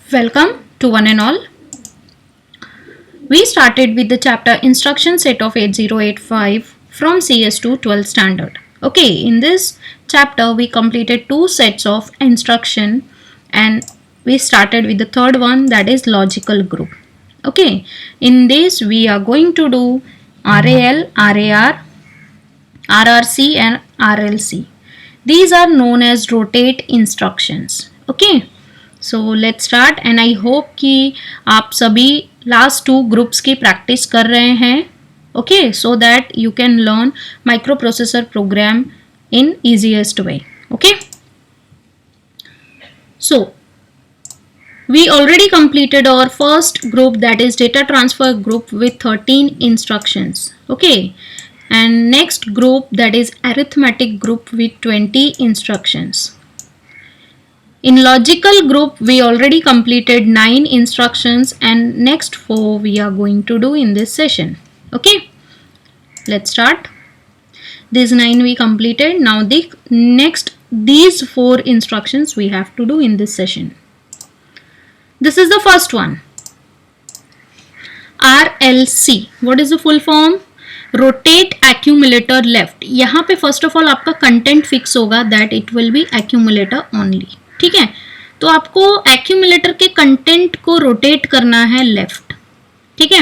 Welcome to one and all. We started with the chapter instruction set of 8085 from CS2 12th standard. Okay, in this chapter we completed two sets of instruction and we started with the third one, that is logical group. Okay, in this we are going to do RAL, RAR, RRC and RLC. These are known as rotate instructions. Okay, so let's start and I hope कि आप सभी last two groups की प्रैक्टिस कर रहे हैं. Okay, so that you can learn microprocessor program in easiest way. Okay, so we already completed our first group, that is data transfer group with 13 instructions. Okay, and next group, that is arithmetic group with 20 instructions. In logical group we already completed 9 instructions and next 4 we are going to do in this session. Okay, let's start. These 9 we completed. Now the next these 4 instructions we have to do in this session. This is the first one, RLC. What is the full form? Rotate accumulator left. यहाँ पे first of all आपका content fix होगा that it will be accumulator only. ठीक है, तो आपको accumulator के content को rotate करना है left. ठीक है,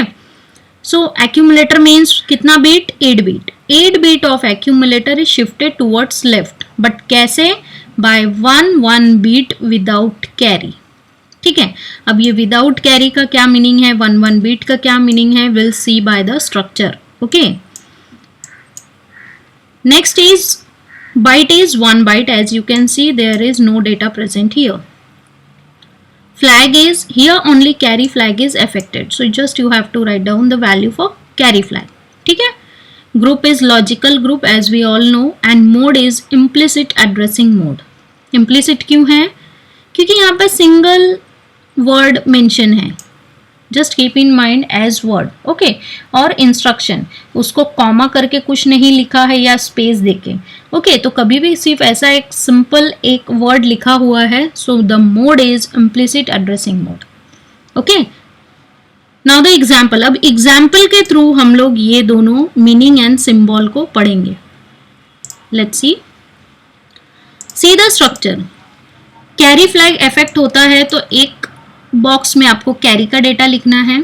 so accumulator means कितना bit? 8 bit. 8 bit of accumulator is shifted towards left. But कैसे? By 1 bit without carry. ठीक है, अब ये विदाउट कैरी का क्या मीनिंग है, 1 बीट का क्या मीनिंग है, will see by the structure. Okay, next is byte is 1 byte. As you can see there is no data present here. Flag is here only carry flag is affected, so just you have to write down the value for carry flag. ठीक है, group is logical group as we all know and mode is implicit addressing mode. Implicit क्यों है? क्योंकि यहाँ पे single word mention है. Just keep in mind as word. Okay, और instruction उसको कॉमा करके कुछ नहीं लिखा है या स्पेस देके. ओके, तो कभी भी सिर्फ ऐसा एक सिंपल एक वर्ड लिखा हुआ है. So the mode is implicit addressing mode. Okay, now the example. अब एग्जाम्पल के थ्रू हम लोग ये दोनों मीनिंग एंड सिंबल को पढ़ेंगे. Let's see the structure. Carry flag effect होता है तो एक बॉक्स में आपको कैरी का डेटा लिखना है.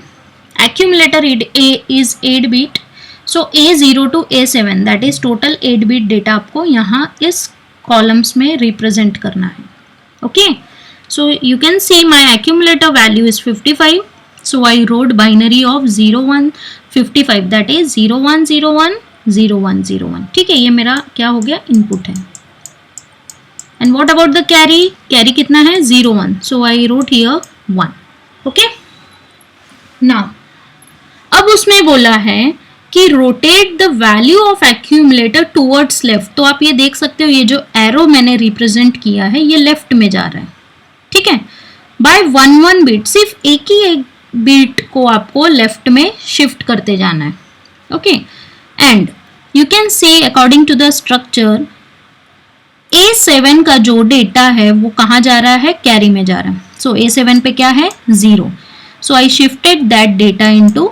Accumulator is 8 bit, so A0 to A7 that is total 8 bit data आपको यहाँ इस कॉलम्स में रिप्रेजेंट करना है. Okay, so you can see my accumulator value is 55, so I wrote binary of 0155 that is 0101 0101. ठीक है, ये मेरा क्या हो गया, इनपुट है. And what about the carry? Carry कितना है? 01. So I wrote here 1. Okay? Now, अब उसमें बोला है कि rotate the value of accumulator towards left. तो आप ये देख सकते हो, ये जो arrow मैंने represent किया है ये left में जा रहा है. ठीक है? By 1 bit, सिर्फ एक bit को आपको left में shift करते जाना है. Okay? And you can see according to the structure, A7 का जो डेटा है वो कहाँ जा रहा है, कैरी में जा रहा है. सो A7 पे क्या है, 0. So I shifted that data into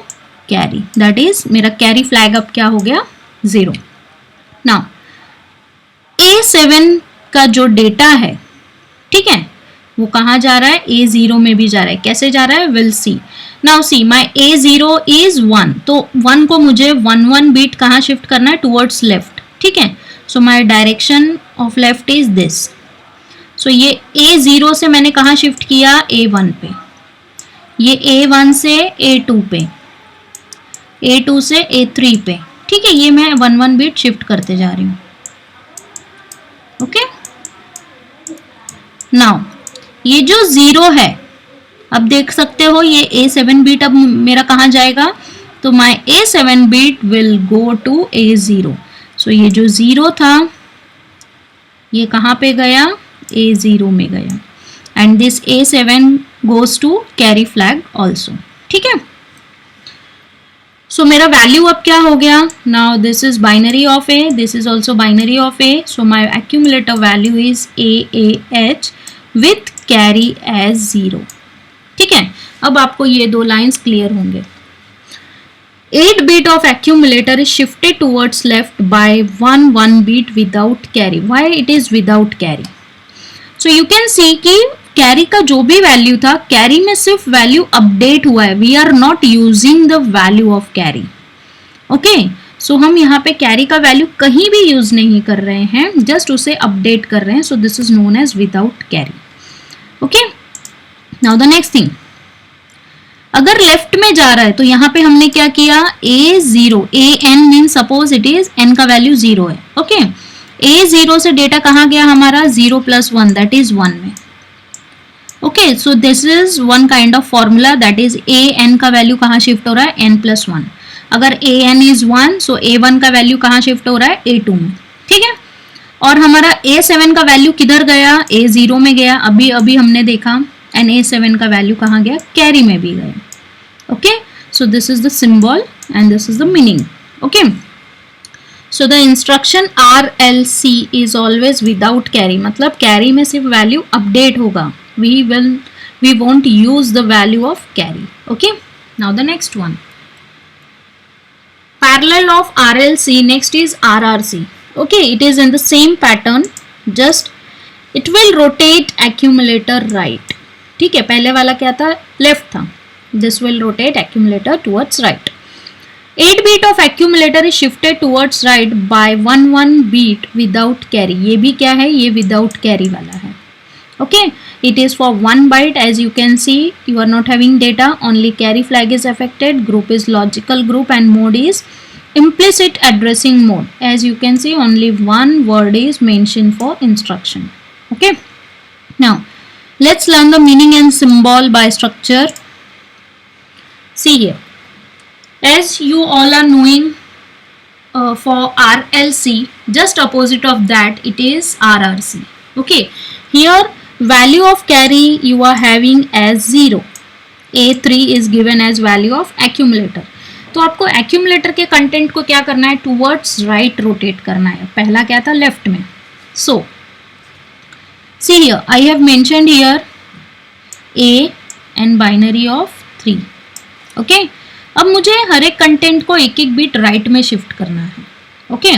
carry, that is मेरा कैरी फ्लैग अब क्या हो गया, 0. नाउ A7 का जो डेटा है, ठीक है, वो कहाँ जा रहा है, A0 में भी जा रहा है. कैसे जा रहा है, will C. Now see my A0 is 1, तो 1 को मुझे 1 बीट कहाँ शिफ्ट करना है, टुवर्ड्स लेफ्ट. ठीक है, so my direction of left is this. So ये A0 से मैंने कहाँ शिफ्ट किया, A1 पे. ये A1 से A2 पे, A2 से A3 पे. ठीक है, ये मैं 1 बीट शिफ्ट करते जा रही हूँ. ओके, नाउ ये जो 0 है, अब देख सकते हो ये A7 बीट अब मेरा कहाँ जाएगा, तो my A7 bit will go to A0. So ये जो 0 था ये कहाँ पे गया, A0 में गया. And this A7 goes to carry flag also. ठीक है, सो मेरा वैल्यू अब क्या हो गया, now this is binary of A, this is also binary of A. So my accumulator value is AAH with carry as 0. ठीक है, अब आपको ये दो लाइंस क्लियर होंगे. 8 bit of accumulator is shifted towards left by 1 bit without carry. Why it is without carry? So you can see कि carry का जो भी वैल्यू था, कैरी में सिर्फ वैल्यू अपडेट हुआ है. We are not using the value of carry. Okay, so हम यहाँ पे कैरी का वैल्यू कहीं भी यूज नहीं कर रहे हैं, जस्ट उसे अपडेट कर रहे हैं. So this is known as without carry. Okay, now the next thing, अगर लेफ्ट में जा रहा है तो यहाँ पे हमने क्या किया, A0, AN mean suppose it is n का वैल्यू 0 है. ओके, A0 से डेटा कहाँ गया हमारा, 0 + 1 दैट इज 1 में. Okay, so this is one kind of formula, that is AN का वैल्यू कहाँ शिफ्ट हो रहा है, n + 1. अगर AN इज 1, सो A1 का वैल्यू कहाँ शिफ्ट हो रहा है, A2 में. ठीक है, और हमारा A7 का वैल्यू किधर गया, A0 में गया, अभी हमने देखा. एंड A7 का वैल्यू कहाँ गया, कैरी में भी गया. Okay, so this is the symbol and this is the meaning. Okay, so the instruction RLC is always without carry, मतलब कैरी में सिर्फ वैल्यू अपडेट होगा. we won't use the value of carry. Okay, now the next one, parallel of RLC, next is RRC. Okay, it is in the same pattern, just it will rotate accumulator right. ठीक है, पहले वाला क्या था, left था. This will rotate accumulator towards right. 8 bit of accumulator is shifted towards right by 1 bit without carry. ये भी क्या है, ये without carry वाला है. Okay, it is for 1 byte. As you can see, you are not having data, only carry flag is affected. Group is logical group and mode is implicit addressing mode. As you can see, only one word is mentioned for instruction. Okay, now let's learn the meaning and symbol by structure. See here, as you all are knowing, for RLC, just opposite of that it is RRC. Okay, here value of carry you are having as 0. A3 is given as value of accumulator. तो आपको accumulator के content को क्या करना है, towards right rotate करना है. पहला क्या था, लेफ्ट में. So see here, I have mentioned here A and binary of 3. Okay, अब मुझे हर एक कंटेंट को एक एक बिट राइट में शिफ्ट करना है. ओके,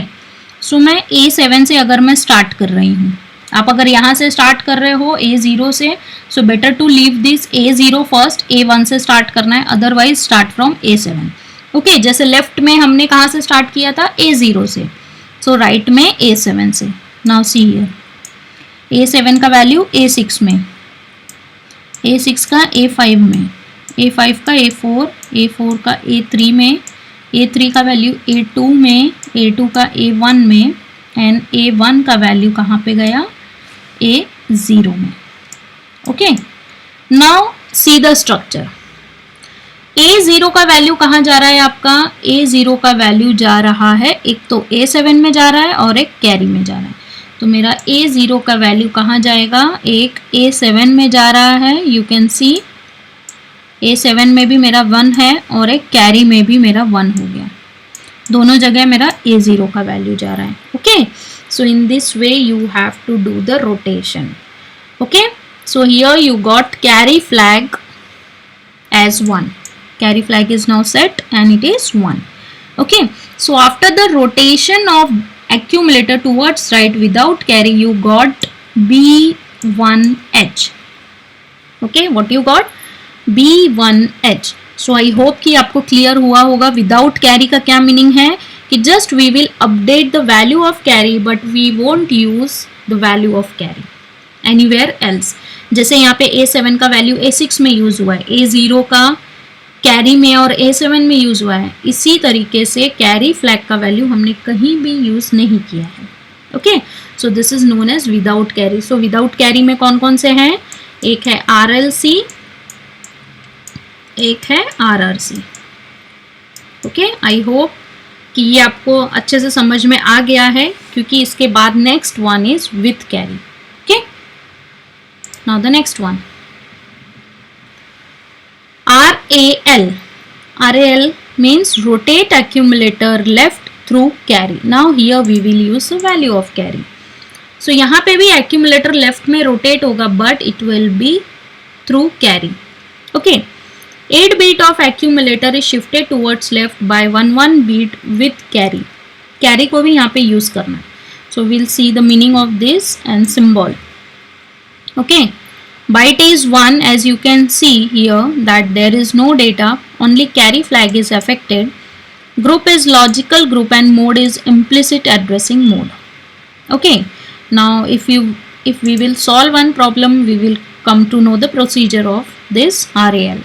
सो मैं A7 से अगर मैं स्टार्ट कर रही हूँ, आप अगर यहाँ से स्टार्ट कर रहे हो A0 से, so better to leave this A0 first, A1 से स्टार्ट करना है, otherwise start from A7. Okay, जैसे लेफ्ट में हमने कहाँ से स्टार्ट किया था, A0 से, सो राइट में A7 से. नाउ सी हियर, A7 का वैल्यू A6 में, A6 का A5 में, A5 का A4, A4 का A3 में, A3 का वैल्यू A2 में, A2 का A1 में, एंड A1 का वैल्यू कहाँ पे गया, A0 में. Okay, now see the structure. A0 का वैल्यू कहाँ जा रहा है आपका, A0 का वैल्यू जा रहा है, एक तो A7 में जा रहा है और एक कैरी में जा रहा है. तो मेरा A0 का वैल्यू कहाँ जाएगा, एक A7 में जा रहा है. यू कैन सी A7 में भी मेरा 1 है और एक कैरी में भी मेरा 1 हो गया. दोनों जगह मेरा A0 का वैल्यू जा रहा है. Okay, so in this way you have to do the rotation. Okay, so here you got carry flag as 1. Carry flag is now set and it is 1. Okay, so after the rotation of accumulator towards right without carry, you got B1H. Okay, what you got, B1H. So I hope कि आपको clear हुआ होगा. Without carry का क्या meaning है कि just we will update the value of carry but we won't use the value of carry anywhere else. जैसे यहाँ पे A7 का वैल्यू A6 में यूज हुआ है, A0 का कैरी में और A7 में यूज हुआ है. इसी तरीके से कैरी फ्लैग का वैल्यू हमने कहीं भी यूज नहीं किया है. Okay, so this is known as without carry. So without carry में कौन कौन से हैं, एक है RLC, एक है RRC. ओके, आई होप कि ये आपको अच्छे से समझ में आ गया है, क्योंकि इसके बाद next one is with carry. Okay, now the next one, RAL. RAL means rotate accumulator left through carry. Now here we will use the value of carry. So यहाँ पे भी accumulator left में rotate होगा but it will be through carry. Okay, 8 bit of accumulator is shifted towards left by 1 bit with carry. Carry को भी यहाँ पे use करना है. So we'll see the meaning of this and symbol. Okay, byte is 1, as you can see here that there is no data, only carry flag is affected. Group is logical group and mode is implicit addressing mode. Okay, now if we will solve one problem, we will come to know the procedure of this RAL.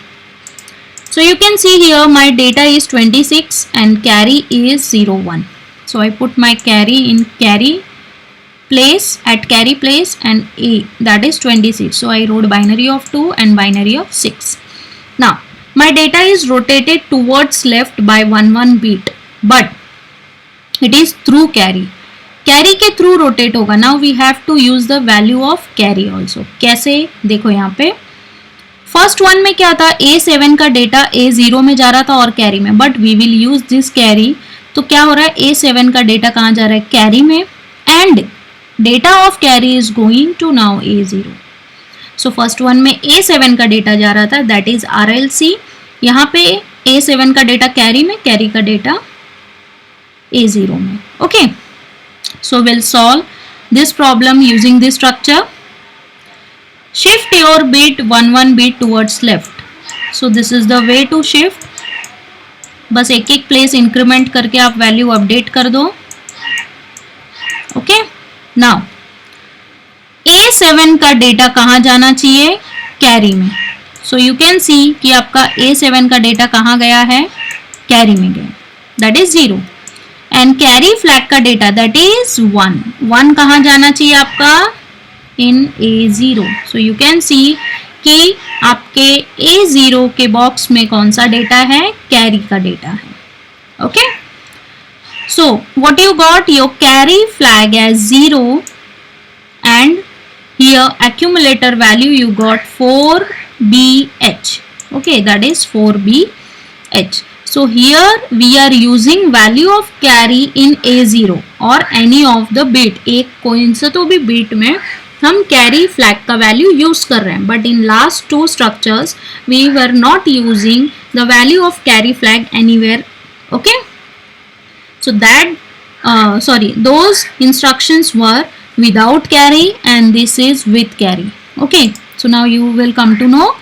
So you can see here my data is 26 and carry is 01. So I put my carry in carry place, at carry place, and A, that is 26. So I wrote binary of 2 and binary of 6. Now my data is rotated towards left by 1 bit, but it is through carry. Carry के through rotate होगा. Now we have to use the value of carry also. कैसे, देखो यहाँ पे first one में क्या था, A7 का डेटा A0 में जा रहा था और कैरी में, but we will use this carry. तो क्या हो रहा है, A7 का डेटा कहाँ जा रहा है, कैरी में, and data of carry is going to now A0. So first one में A7 का डेटा जा रहा था, दैट इज RLC. यहाँ पे A7 का डेटा कैरी में, कैरी का डेटा A0 में. Okay, so we'll solve this problem using this structure. Shift your bit 1 bit towards left. So this is the way to shift. बस एक एक place increment करके आप वैल्यू अपडेट कर दो. ओके, नाउ A7 का data कहाँ जाना चाहिए, कैरी में. सो यू कैन सी कि आपका A7 का डेटा कहाँ गया है, कैरी में गया, that is 0. And carry flag का डेटा दैट इज 1 कहाँ जाना चाहिए आपका, इन A0. सो यू कैन सी कि आपके A0 के बॉक्स में कौन सा डेटा है, कैरी का डेटा है. Okay, so what you got, your carry flag as 0 and here accumulator value you got 4BH. okay, that is 4BH. So here we are using value of carry in A0 or any of the bit. एक कोई से तो भी bit में हम carry flag का value use कर रहे हैं, but in last two structures we were not using the value of carry flag anywhere. Okay, so that those instructions were without carry and this is with carry. Okay, so now you will come to know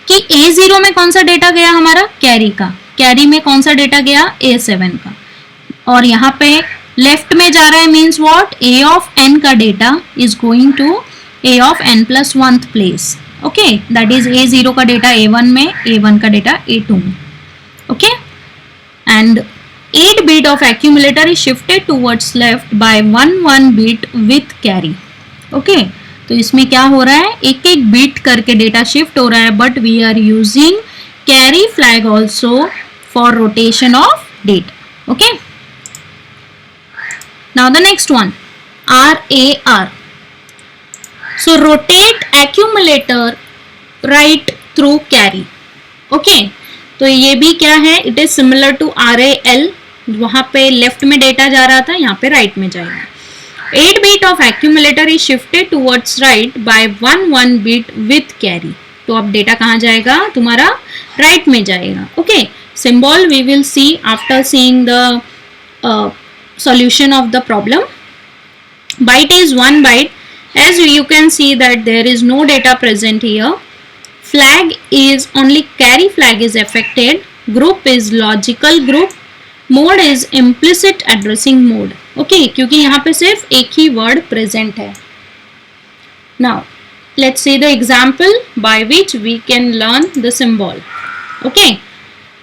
कि A0 में कौन सा data गया हमारा, carry का, carry में कौन सा डेटा गया, A7 का, और यहाँ पे लेफ्ट में जा रहा है, means what, A of n का data is going to A of n plus 1th place. Okay, that is A0 का डेटा A1 में, A1 का डेटा A2 में. Okay, and 8 bit of accumulator is shifted towards left by 1 bit with carry. Okay, तो इसमें क्या हो रहा है, एक एक बिट करके डेटा शिफ्ट हो रहा है, but we are using carry flag also for rotation of data. Okay, now the next one, RAR. So rotate accumulator right through carry. Okay, तो ये भी क्या है, it is similar to RAL. वहां पे लेफ्ट में डेटा जा रहा था, यहाँ पे राइट में जाएगा. 8 bit of accumulator is shifted towards right by 1 bit with carry. तो अब डेटा कहाँ जाएगा, तुम्हारा राइट में जाएगा. Okay, symbol we will see after seeing the solution of the problem. Byte is 1 byte, as you can see that there is no data present here. Flag is only carry flag is affected. Group is logical group. Mode is implicit addressing mode. Okay, क्योंकि यहाँ पे सिर्फ एक ही word present है. Now let's see the example by which we can learn the symbol. Okay,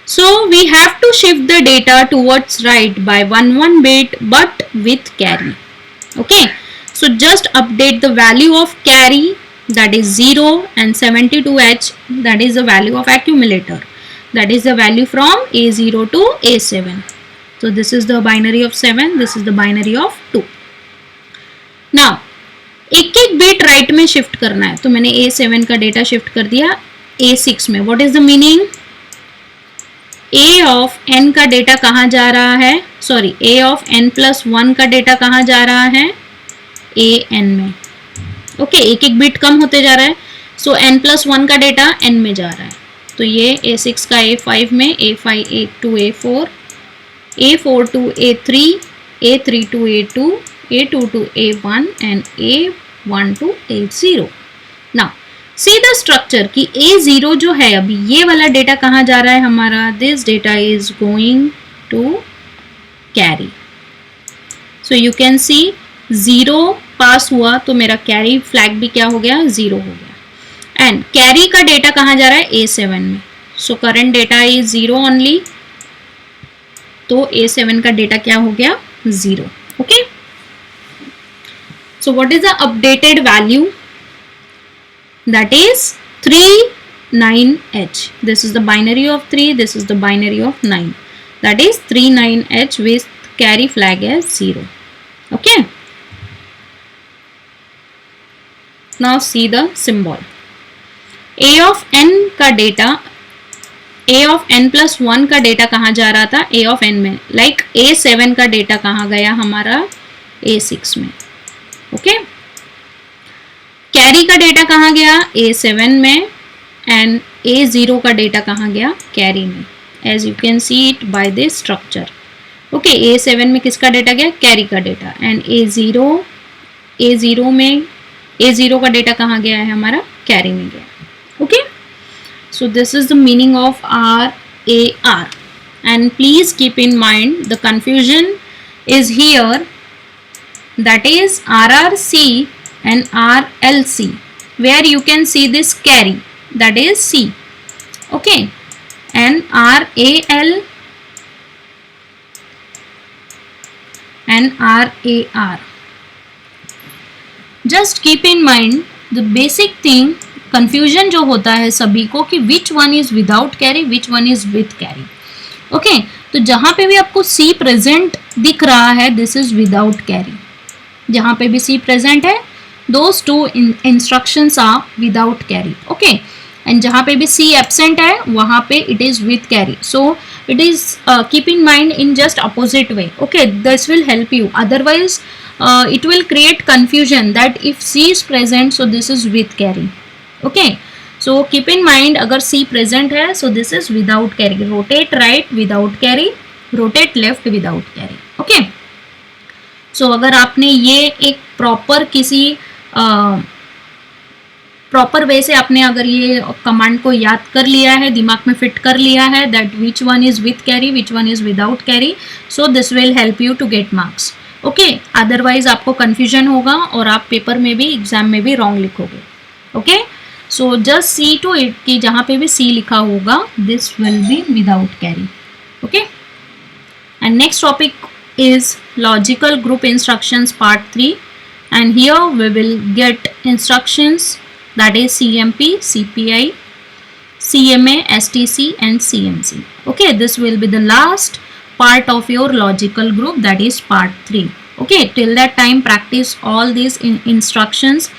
so we have to shift the data towards right by 1 bit but with carry. Okay, so just update the value of carry, that is 0, and 72H, that is the value of accumulator, that is the value from A0 to A7. So this is the binary of 7, this is the binary of 2. Now एक एक bit right में shift करना है, तो मैंने A7 का data shift कर दिया A6 में. What is the meaning, A of n का डेटा कहाँ जा रहा है, sorry A of n plus 1 का डेटा कहाँ जा रहा है, AN में. ओके, एक एक बिट कम होते जा रहा है, सो n प्लस 1 का डेटा n में जा रहा है. तो ये A6 का A5 में A5 A2 A4, A4 to A3, A3 to A2, A2 to A1 and A1 to A0. Now see the structure कि A0 जो है अभी ये वाला डेटा कहाँ जा रहा है हमारा, this data is going to carry. So you can see 0 पास हुआ तो मेरा कैरी फ्लैग भी क्या हो गया, 0 हो गया. एंड कैरी का डेटा कहाँ जा रहा है, A7 में. So current data is 0 only, तो A7 का डेटा क्या हो गया, 0. Okay, so what is the updated value, that is 39H. This is the binary of 3, this is the binary of 9, that is 39H with carry flag as 0. Okay, now see the symbol. A of n का डेटा, A of n plus 1 का data कहाँ जा रहा था, A of n में. Like A7 का data कहाँ गया हमारा, A6 में. ओके, कैरी का डेटा कहाँ गया, A7 में. एंड A0 का डेटा कहाँ गया, कैरी में. As you can see it by this structure. Okay, A7 में किसका डेटा गया, कैरी का डेटा. एंड A0 में A0 का डेटा कहाँ गया है हमारा, कैरी में गया. Okay, so this is the meaning of RAR. And please keep in mind the confusion is here, that is RRC and RLC, where you can see this carry, that is C. Okay, and RAL and RAR. Just keep in mind the basic thing, confusion जो होता है सभी को कि which one is without carry, which one is with carry. Okay, तो जहां पे भी आपको C प्रेजेंट दिख रहा है, दिस इज विदाउट कैरी. जहां पे भी C प्रेजेंट है, those two instructions are without carry. Okay, and जहां पे भी C एब्सेंट है वहां पे it is with carry. So it is keep in mind in just opposite way. Okay, this will help you. Otherwise it will create confusion that if C is present, so this is with carry. Okay, so keep in mind अगर C present है, so this is without carry. Rotate right without carry, rotate left without carry. Okay, so अगर आपने ये एक proper किसी proper way से आपने अगर ये कमांड को याद कर लिया है, दिमाग में फिट कर लिया है, that which one is with carry, which one is without carry, so this will help you to get marks. Okay, otherwise आपको कंफ्यूजन होगा और आप पेपर में भी, एग्जाम में भी रॉन्ग लिखोगे. Okay, so just see to it कि जहाँ पे भी C लिखा होगा, this will be without carry. Okay, and next topic is logical group instructions part 3, and here we will get instructions that is CMP, CPI, CMA, STC and CMC. Okay, this will be the last part of your logical group, that is part 3. Okay, till that time practice all these instructions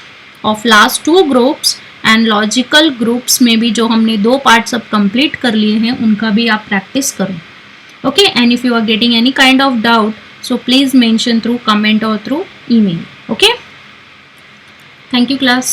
of last 2 groups, and logical groups में भी जो हमने 2 parts अब complete कर लिए हैं उनका भी आप practice करो. Okay, and if you are getting any kind of doubt, so please mention through comment or through email. Okay, thank you class.